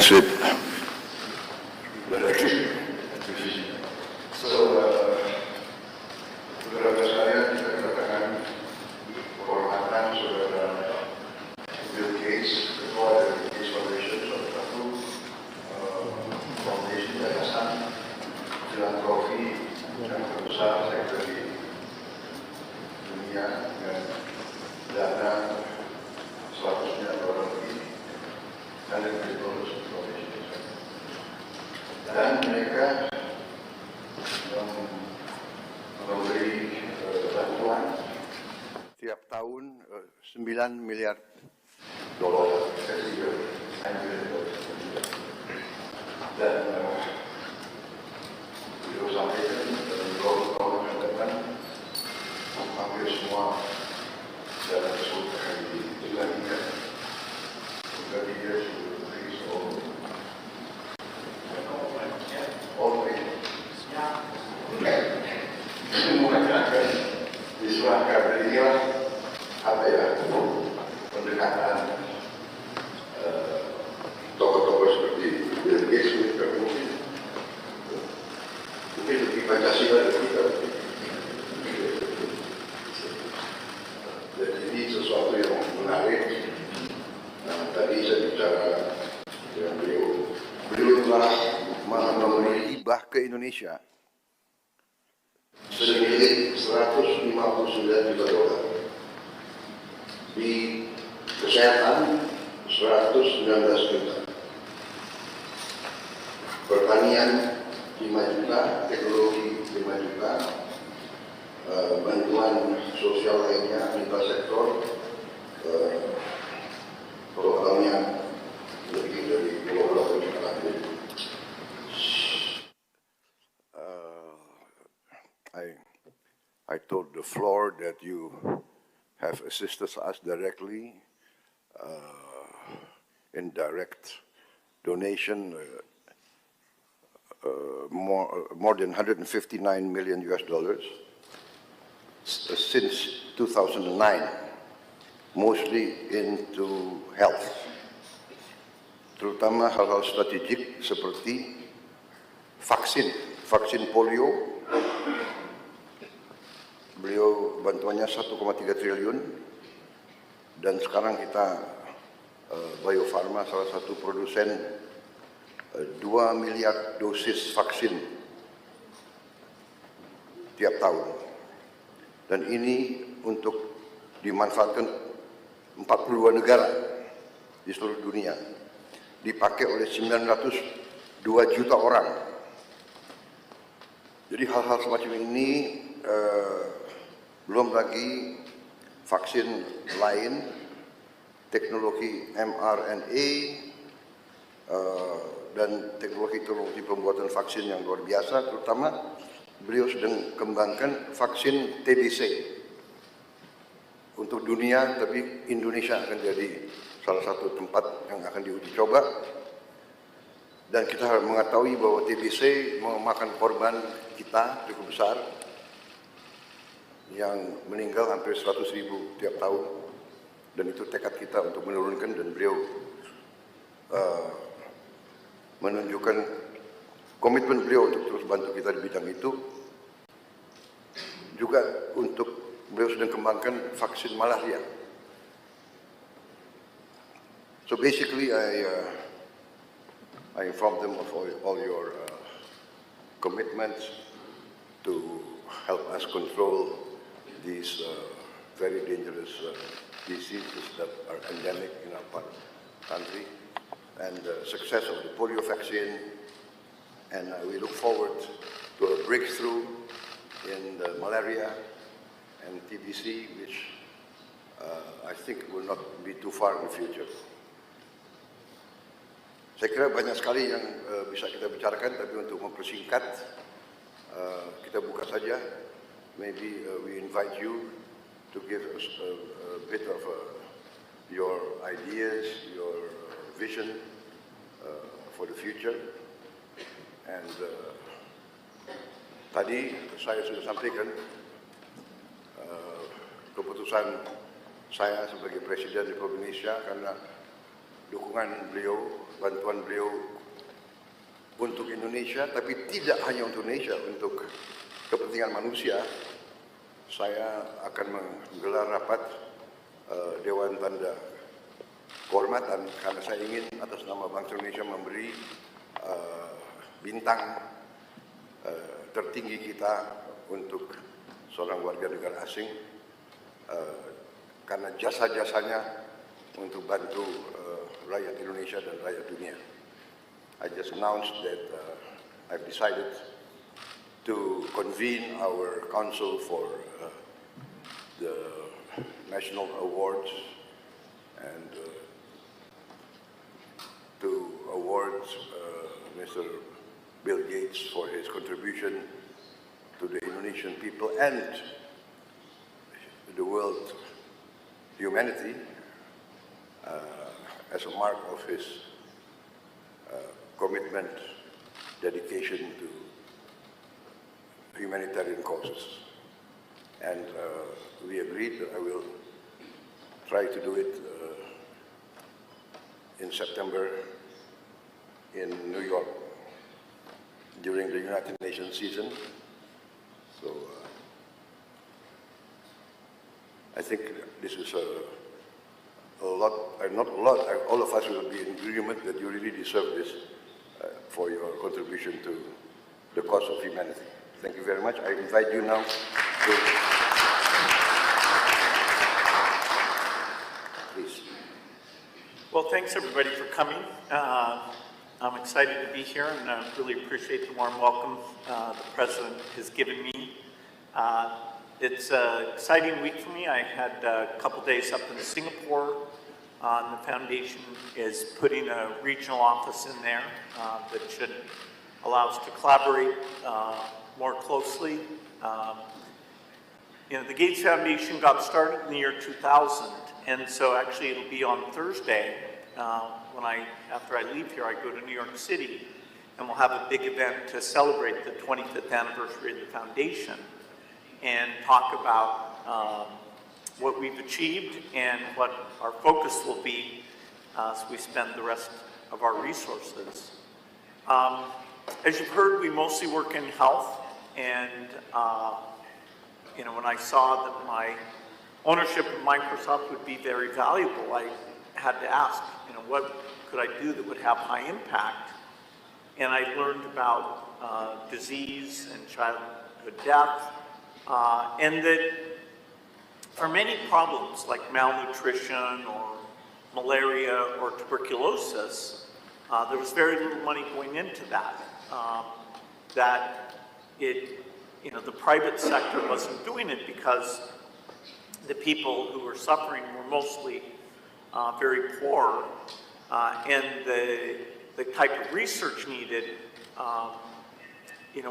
translate. Saudara sekalian, kita katakan penghormatan saudara Bill Gates, ketua dari Gates Foundation, salah satu foundation yayasan filantropi yang terbesar sektor di dunia dengan dana 100 miliar dolar lebih dan dan mereka memberi bantuan Tiap tahun 9 miliar dolar dan beliau sampaikan dalam beberapa tahun yang depan hampir semua dana tersebut akan dikembalikan kepada dia mengatakan diserahkan dari inilah apa ya pendekatan tokoh-tokoh seperti Bill Gates mungkin lebih Pancasila dari kita. Dan ini sesuatu yang menarik. Nah, tadi saya bicara dengan beliau telah memberi hibah ke Indonesia senilai 159 juta dolar, di kesehatan 119 juta, pertanian 5 juta, teknologi 5 juta, bantuan sosial lainnya lintas sektor programnya lebih dari 20 juta lagi. I told the floor that you have assisted us directly in direct donation, more than 159 million US dollars since 2009, mostly into health, terutama hal-hal strategik seperti vaksin polio. Beliau bantuannya 1,3 triliun, dan sekarang kita Bio Farma salah satu produsen 2 miliar dosis vaksin tiap tahun, dan ini untuk dimanfaatkan 42 negara di seluruh dunia, dipakai oleh 902 juta orang. Jadi hal-hal semacam ini, belum lagi vaksin lain, teknologi mRNA, dan teknologi pembuatan vaksin yang luar biasa. Terutama beliau sedang kembangkan vaksin TBC untuk dunia, tapi Indonesia akan jadi salah satu tempat yang akan diuji coba. Dan kita harus mengetahui bahwa TBC memakan korban kita cukup besar, yang meninggal hampir 100.000 tiap tahun, dan itu tekad kita untuk menurunkan, dan beliau menunjukkan komitmen beliau untuk terus bantu kita di bidang itu. Juga untuk beliau sedang kembangkan vaksin malaria. So basically I informed them of all your commitments to help us control these very dangerous diseases that are endemic in our country, and the success of the polio vaccine. And we look forward to a breakthrough in the malaria and TBC, which I think will not be too far in the future. Saya kira banyak sekali yang bisa kita bicarakan, tapi untuk mempersingkat, kita buka saja. Maybe we invite you to give us a bit of your ideas, your vision for the future. And tadi saya sudah sampaikan keputusan saya sebagai Presiden Republik Indonesia, karena dukungan beliau bantuan beliau untuk Indonesia, tapi tidak hanya untuk Indonesia, untuk kepentingan manusia. Saya akan menggelar rapat Dewan Tanda Kehormatan karena saya ingin atas nama bangsa Indonesia memberi bintang tertinggi kita untuk seorang warga negara asing karena jasa-jasanya untuk bantu rakyat Indonesia dan rakyat dunia. I just announced that I've decided to convene our council for the national awards and to award Mr. Bill Gates for his contribution to the Indonesian people and the world humanity as a mark of his commitment, dedication to humanitarian causes. And we agreed that I will try to do it in September in New York during the United Nations season. So I think this is a lot, not a lot, all of us will be in agreement that you really deserve this for your contribution to the cause of humanity. Thank you very much. I invite you now to... Please. Well, thanks everybody for coming. I'm excited to be here and I really appreciate the warm welcome the President has given me. It's an exciting week for me. I had a couple days up in Singapore. The foundation is putting a regional office in there that should allow us to collaborate more closely. The Gates Foundation got started in the year 2000, and so actually it'll be on Thursday after I leave here, I go to New York City, and we'll have a big event to celebrate the 25th anniversary of the foundation and talk about what we've achieved and what our focus will be as we spend the rest of our resources. As you've heard, we mostly work in health, and when I saw that my ownership of Microsoft would be very valuable, I had to ask, what could I do that would have high impact? And I learned about disease and childhood death, and that for many problems like malnutrition or malaria or tuberculosis, there was very little money going into that. The private sector wasn't doing it because the people who were suffering were mostly very poor, and the type of research needed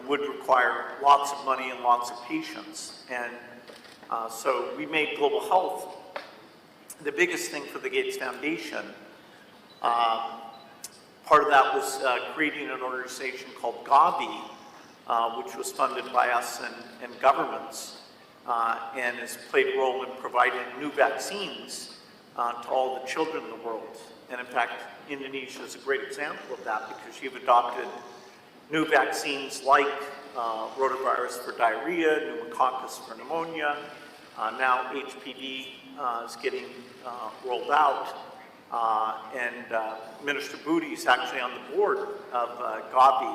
would require lots of money and lots of patience. And so we made global health the biggest thing for the Gates Foundation. Part of that was creating an organization called Gavi, which was funded by us and governments, and has played a role in providing new vaccines to all the children in the world. And in fact, Indonesia is a great example of that because you've adopted new vaccines like rotavirus for diarrhea, pneumococcus for pneumonia. Now HPV is getting rolled out. And Minister Budi is actually on the board of Gavi.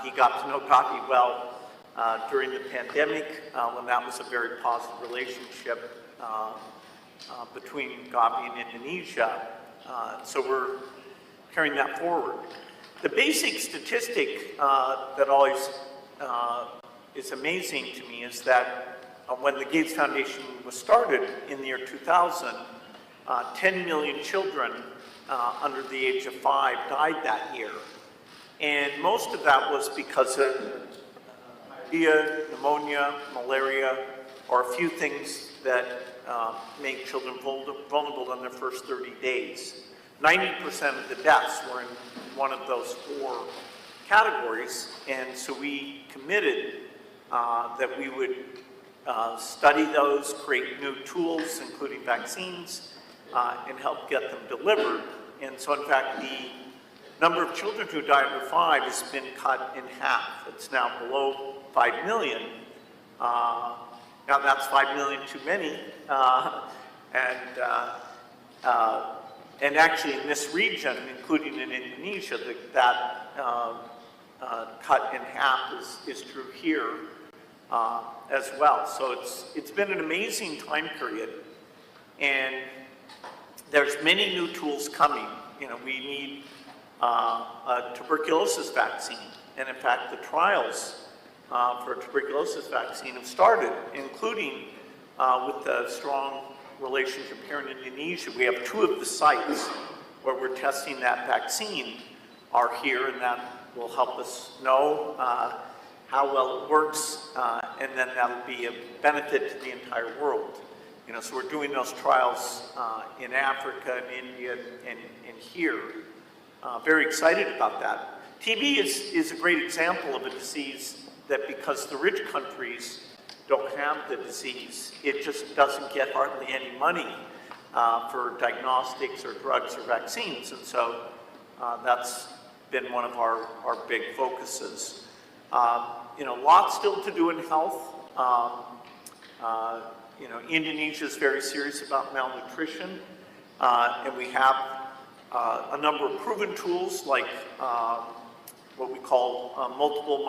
He got to know Gavi well during the pandemic when that was a very positive relationship between Gavi and Indonesia. So we're carrying that forward. The basic statistic that always is amazing to me is that when the Gates Foundation was started in the year 2000, 10 million children under the age of 5 died that year. And most of that was because of diarrhea, pneumonia, malaria, or a few things that make children vulnerable in their first 30 days. 90% of the deaths were in one of those 4 categories, and so we committed that we would study those, create new tools, including vaccines, and help get them delivered. And so in fact, the number of children who die under 5 has been cut in half. It's now below 5 million. Now that's 5 million too many, and actually in this region, including in Indonesia, that cut in half is true here as well. So it's been an amazing time period, and there's many new tools coming. You know, we need a tuberculosis vaccine, and in fact, the trials for a tuberculosis vaccine have started, including with the strong relationship here in Indonesia. We have 2 of the sites where we're testing that vaccine are here, and that will help us know how well it works, and then that'll be a benefit to the entire world. You know, so we're doing those trials in Africa, and India, and here. Very excited about that. TB is a great example of a disease that, because the rich countries don't have the disease, it just doesn't get hardly any money for diagnostics or drugs or vaccines, and so that's been one of our big focuses. You know, lots still to do in health. You know, Indonesia is very serious about malnutrition, and we have a number of proven tools like what we call multiple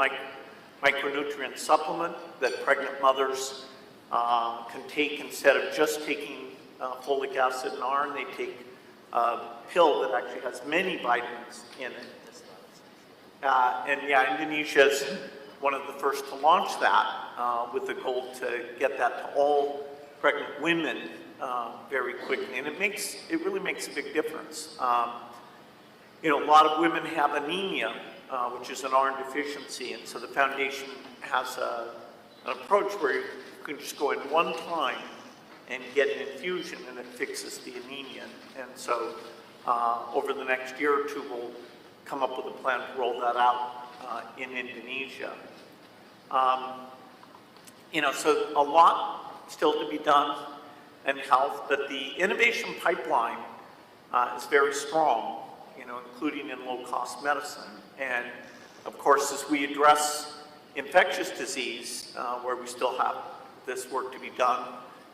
micronutrient supplement that pregnant mothers can take instead of just taking folic acid and iron. They take a pill that actually has many vitamins in it. And yeah, Indonesia is one of the first to launch that with the goal to get that to all pregnant women very quickly. And it really makes a big difference. You know, a lot of women have anemia, which is an iron deficiency, and so the foundation has an approach where you can just go in one time and get an infusion, and it fixes the anemia. And so over the next year or 2, we'll come up with a plan to roll that out in Indonesia. You know, so a lot still to be done in health, but the innovation pipeline is very strong, you know, including in low-cost medicine. And of course, as we address infectious disease, where we still have this work to be done,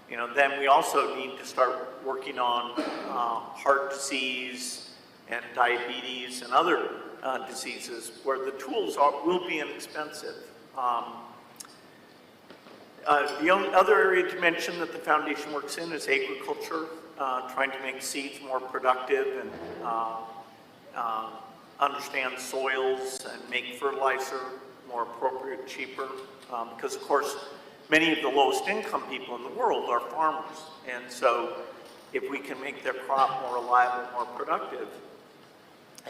you know, then we also need to start working on heart disease and diabetes and other diseases where the tools will be inexpensive. The only other area to mention that the foundation works in is agriculture, trying to make seeds more productive and understand soils and make fertilizer more appropriate, cheaper, because of course many of the lowest income people in the world are farmers, and so if we can make their crop more reliable, more productive,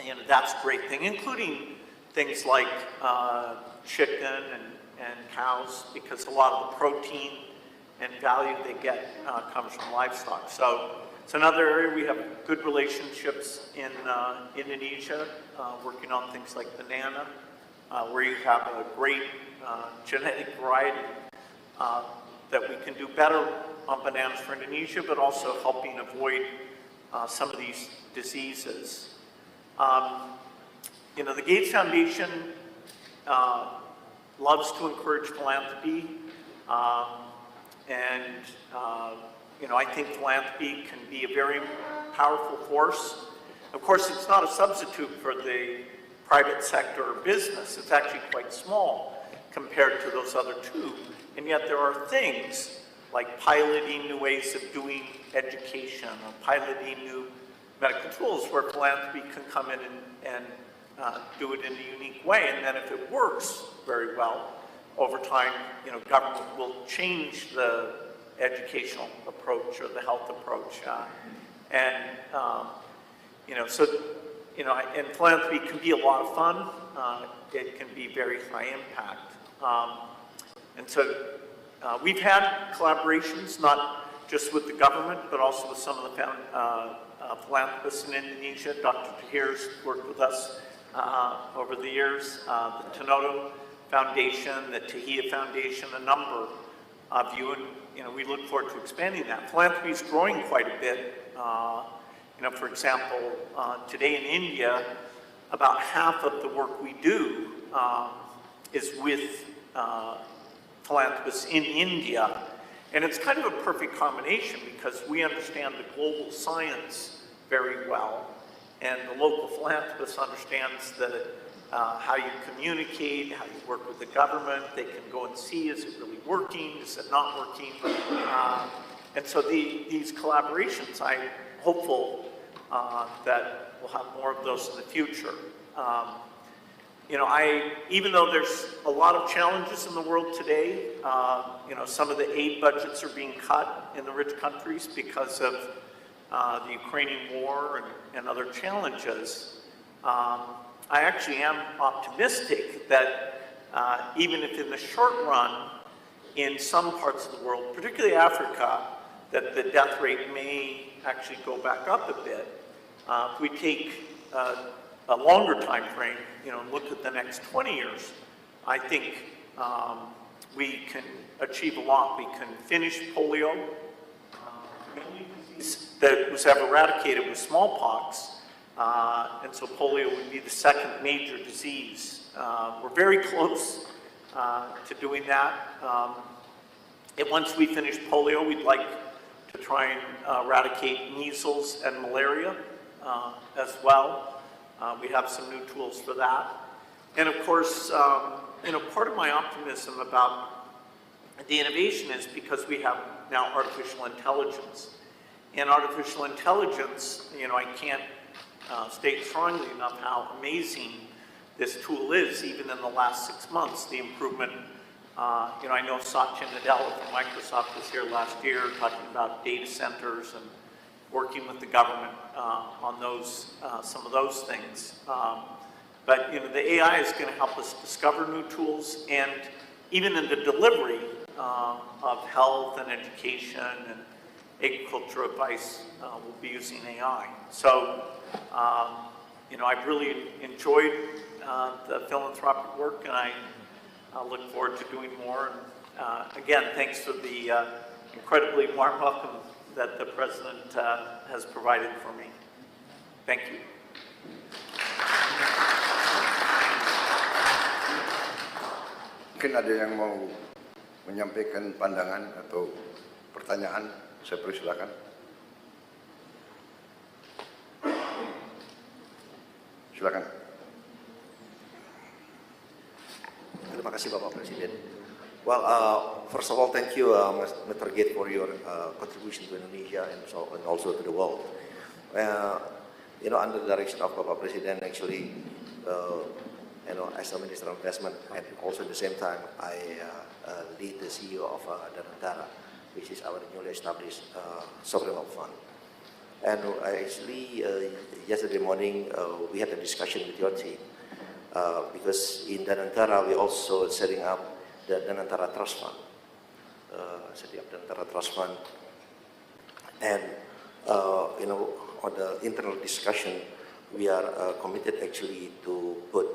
you know, that's a great thing, including things like chicken and cows, because a lot of the protein and value they get comes from livestock. So it's another area we have good relationships in Indonesia, working on things like banana, where you have a great genetic variety that we can do better on bananas for Indonesia, but also helping avoid some of these diseases. You know, the Gates Foundation loves to encourage philanthropy, and you know, I think philanthropy can be a very powerful force. Of course, it's not a substitute for the private sector or business. It's actually quite small compared to those other 2. And yet there are things like piloting new ways of doing education or piloting new medical tools where philanthropy can come in and do it in a unique way. And then if it works very well, over time, you know, government will change the educational approach or the health approach. You know, so, you know, and philanthropy can be a lot of fun. It can be very high impact. And so we've had collaborations, not just with the government, but also with some of the philanthropists in Indonesia. Dr. Tahir's worked with us over the years, the Tanoto Foundation, the Tahia Foundation, a number of you, and you know, we look forward to expanding that. Philanthropy is growing quite a bit. You know, for example, today in India, about half of the work we do is with philanthropists in India. And it's kind of a perfect combination because we understand the global science very well, and the local philanthropist understands how you communicate, how you work with the government. They can go and see, is it really working, is it not working? And so these collaborations, I'm hopeful that we'll have more of those in the future. Even though there's a lot of challenges in the world today, some of the aid budgets are being cut in the rich countries because of the Ukrainian war and other challenges. I actually am optimistic that even if in the short run, in some parts of the world, particularly Africa, that the death rate may actually go back up a bit. If we take a longer time frame, look at the next 20 years, I think we can achieve a lot. We can finish polio. The only disease that was ever eradicated was smallpox, and so polio would be the second major disease. We're very close to doing that. And once we finish polio, we'd like to try and eradicate measles and malaria as well. We have some new tools for that. And of course, part of my optimism about the innovation is because we have now artificial intelligence. And artificial intelligence, I can't state strongly enough how amazing this tool is, even in the last 6 months. The improvement, I know Satya Nadella from Microsoft was here last year talking about data centers and working with the government on those, some of those things. But the AI is going to help us discover new tools, and even in the delivery of health and education and agriculture advice, we'll be using AI. So, I've really enjoyed the philanthropic work, and I look forward to doing more. And again, thanks for the incredibly warm welcome that the President has provided for me. Thank you. Mungkin ada yang mau menyampaikan pandangan atau pertanyaan, saya persilakan. Silakan. Terima kasih Bapak Presiden. Well, first of all, thank you, Mr. Gates, for your contribution to Indonesia and also to the world. Under the direction of Bapak Presiden, actually, as a Minister of Investment, and also at the same time, I lead the CEO of Dengan, which is our newly established sovereign wealth fund. And actually, yesterday morning, we had a discussion with your team, because in Dengan we also setting up the Dengan Trust Fund, Trust Fund, and on the internal discussion, we are committed actually to put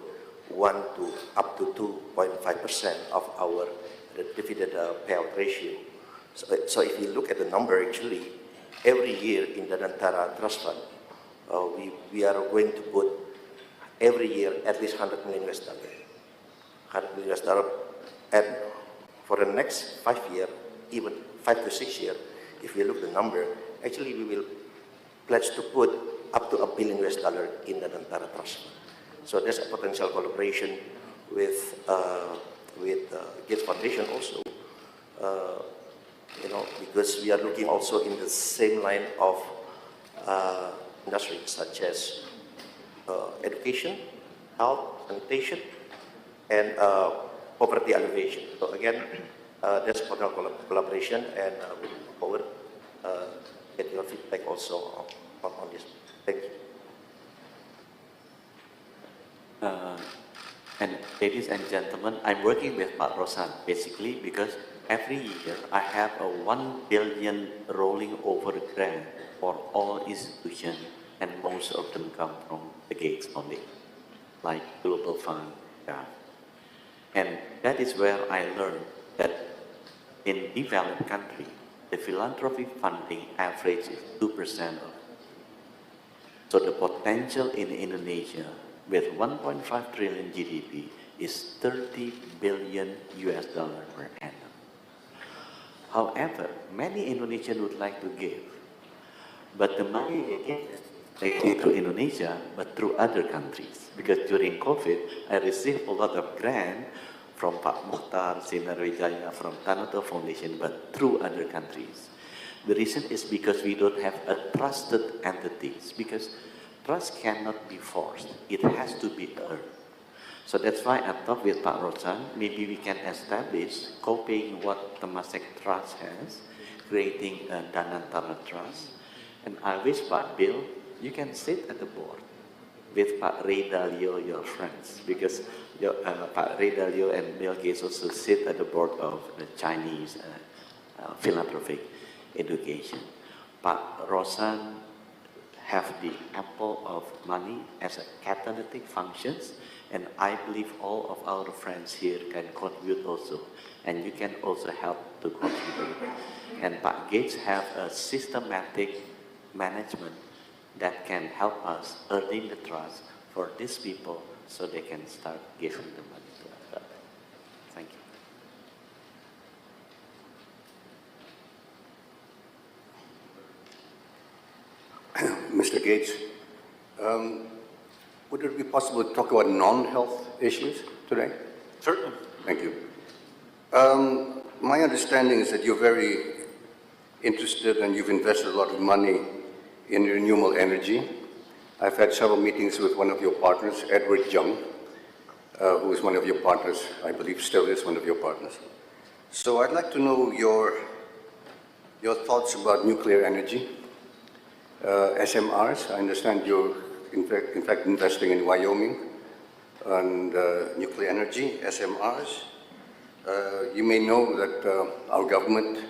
1 to up to 2.5% of our dividend payout ratio. So if you look at the number, actually, every year in the Dengan Trust Fund, we are going to put every year at least $100 million. $100 million. And for the next 5 years, even 5 to 6 years, if you look at the number, actually we will pledge to put up to $1 billion in the Dengan Trust Fund. So there's a potential collaboration with Gates Foundation also, because we are looking also in the same line of industries such as education, health, sanitation, and poverty alleviation. So again, there's potential collaboration, and we look forward get your feedback also on this. Thank you. And ladies and gentlemen, I'm working with Pak Rosan basically because every year I have a 1 billion rolling over grant for all institutions, and most of them come from the Gates only, like Global Fund. Yeah. And that is where I learned that in developed countries, the philanthropy funding average is 2%. So the potential in Indonesia with 1.5 trillion GDP is 30 billion US dollar per annum. However, many Indonesians would like to give, but the money they get is not through Indonesia, but through other countries. Because during COVID, I received a lot of grant from Pak Mukhtar, Sinar Wijaya, from Tanoto Foundation, but through other countries. The reason is because we don't have a trusted entities, because trust cannot be forced. It has to be earned. So that's why I talked with Pak Rosan, maybe we can establish, copying what Temasek Trust has, creating a Danantara Trust. And I wish Pak Bill, you can sit at the board with Pak Ray Dalio, your friends, because Pak Ray Dalio and Bill Gates also sit at the board of the Chinese philanthropic education. Pak Rosan have the ample of money as a catalytic functions, and I believe all of our friends here can contribute also, and you can also help to contribute. And Pak Gates have a systematic management that can help us earning the trust for these people so they can start giving the money to us. Thank you. Mr. Gates, would it be possible to talk about non-health issues today? Certainly. Thank you. My understanding is that you're very interested and you've invested a lot of money in renewable energy. I've had several meetings with one of your partners, Edward Young, who is one of your partners, I believe still is one of your partners. So I'd like to know your thoughts about nuclear energy, SMRs. I understand you're in fact investing in Wyoming and nuclear energy, SMRs. You may know that our government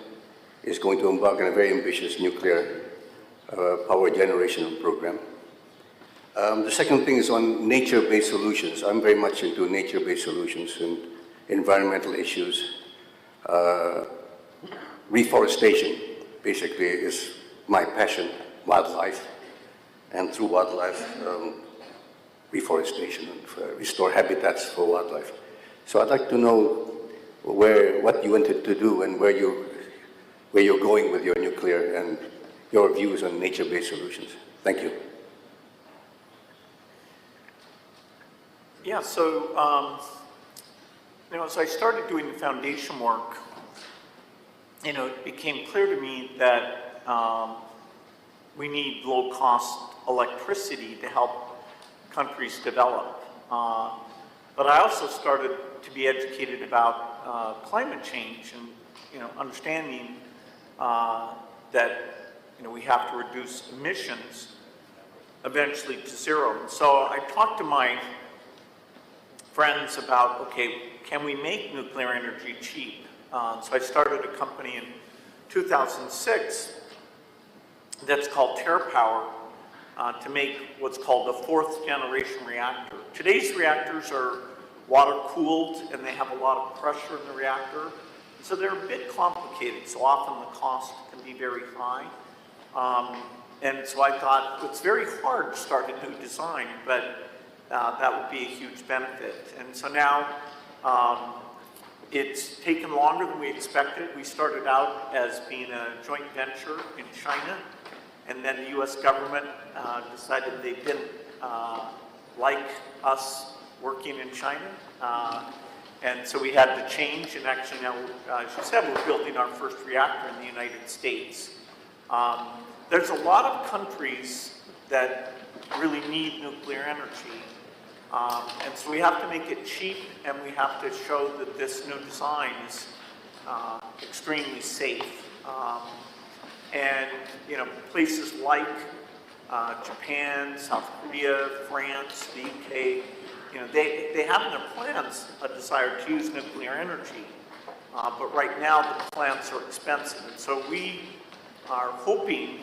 is going to embark on a very ambitious nuclear power generation program. The second thing is on nature-based solutions. I'm very much into nature-based solutions and environmental issues. Reforestation, basically, is my passion, wildlife, and through wildlife, reforestation, and restore habitats for wildlife. So I'd like to know what you wanted to do and where you're going with your nuclear and your views on nature-based solutions. Thank you. Yeah, so, as I started doing the foundation work, it became clear to me that we need low-cost electricity to help countries develop. But I also started to be educated about climate change and, understanding that, we have to reduce emissions eventually to zero. And so I talked to my friends about, okay, can we make nuclear energy cheap? So I started a company in 2006 that's called TerraPower to make what's called the 4th generation reactor. Today's reactors are water cooled and they have a lot of pressure in the reactor. So they're a bit complicated, so often the cost can be very high. And so I thought, it's very hard to start a new design, but that would be a huge benefit. And so now it's taken longer than we expected. We started out as being a joint venture in China, and then the US government decided they didn't like us working in China. And so we had to change, and actually now, as you said, we're building our first reactor in the United States. There's a lot of countries that really need nuclear energy. And so we have to make it cheap, and we have to show that this new design is extremely safe. And places like Japan, South Korea, France, the UK, they have in their plans a desire to use nuclear energy. But right now the plants are expensive. And so we are hoping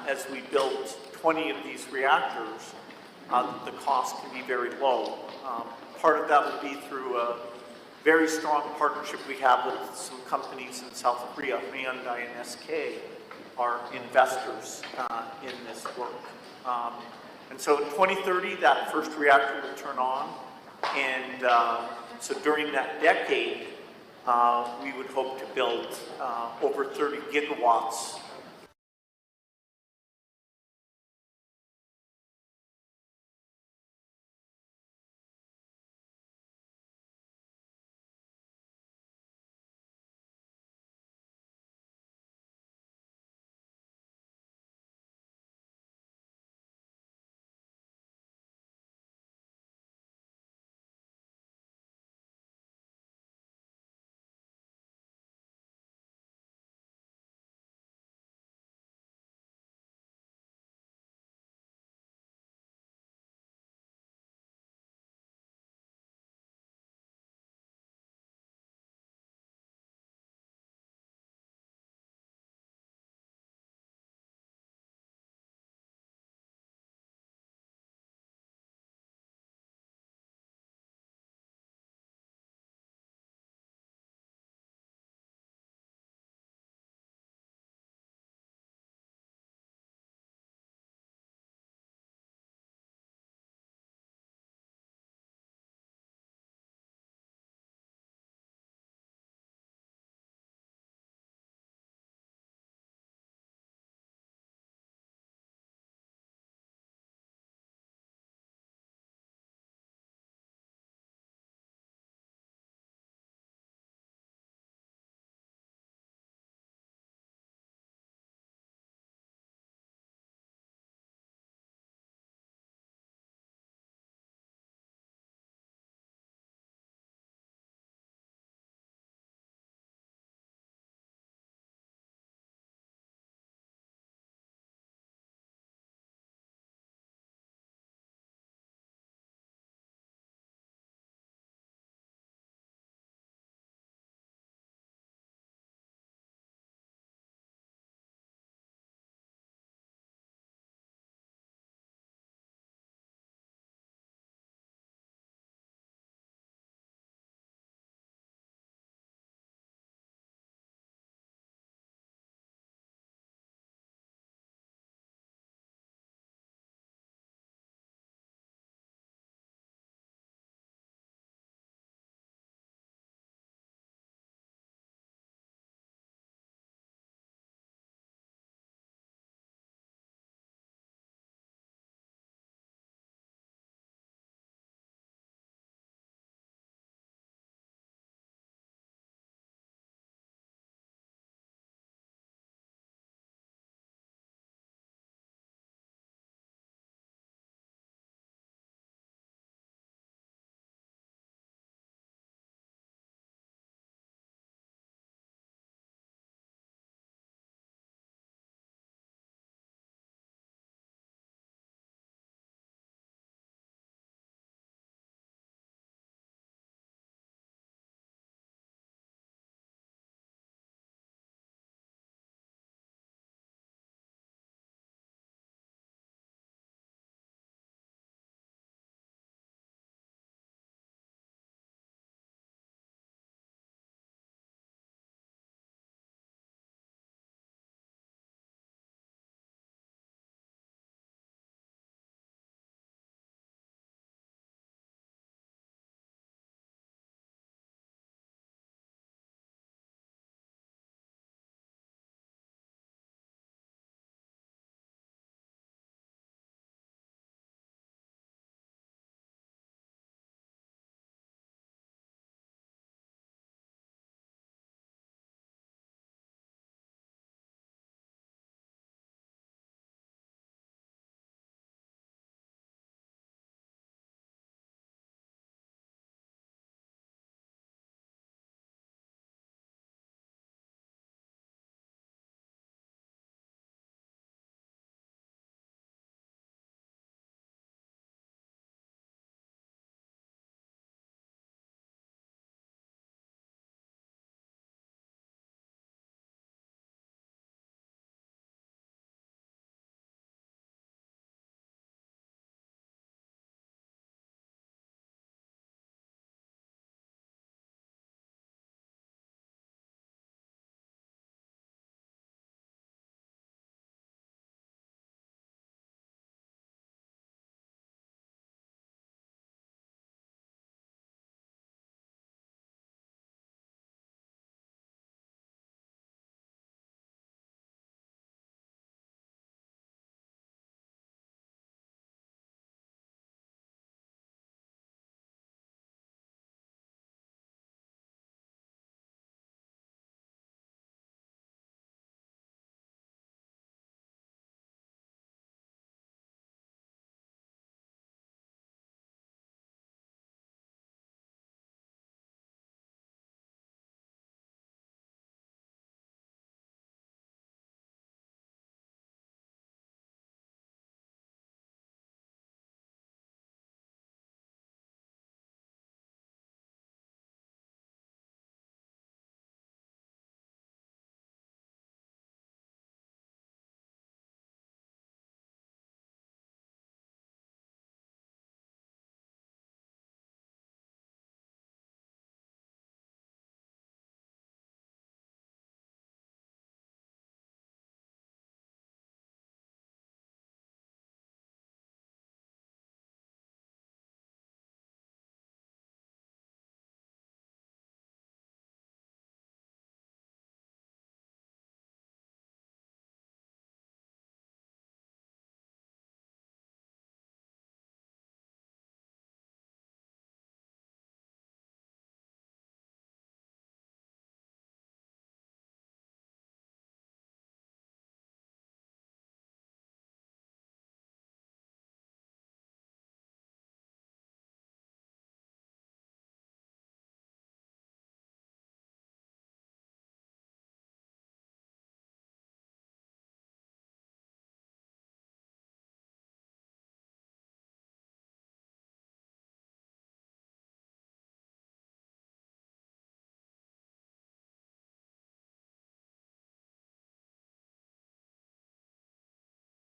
as we build 20 of these reactors, the cost can be very low. Part of that will be through a very strong partnership we have with some companies in South Korea. Hyundai and SK are investors in this work. And so in 2030, that first reactor will turn on. And so during that decade, we would hope to build over 30 gigawatts